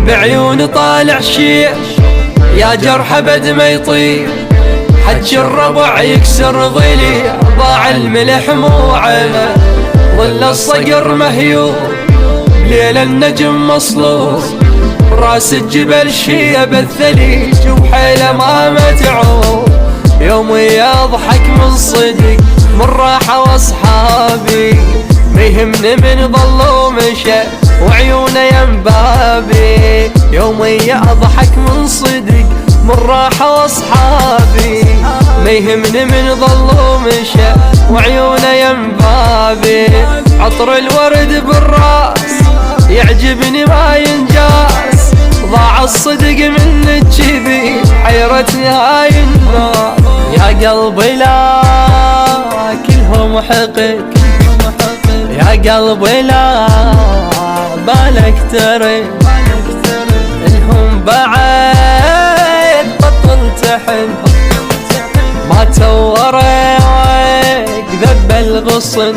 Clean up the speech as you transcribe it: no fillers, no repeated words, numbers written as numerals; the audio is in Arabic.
بعيون طالع شيء يا جرح ابد ما يطير، حج الربع يكسر ضليع، ضاع الملح موعه، ظل الصقر مهيور ليل النجم مصلوب، راس الجبل شيب الثليج وحيله ما متعوب، يومي يضحك من صدق من راحة واصحابي، ما يهمني من ضل ومشى وعيونه ينبابي، يومي يضحك من صدق من راحة واصحابي، ما يهمني من ضل ومشى وعيونه ينبابي، عطر الورد بالراس يعجبني ما ينجاس، ضاع الصدق من الجبين حيرتني هاي النار، يا قلبي لا كلهم حقك، يا قلبي لا بالك ترى الهم بعد بطل تحن، ما تورق ذب الغصن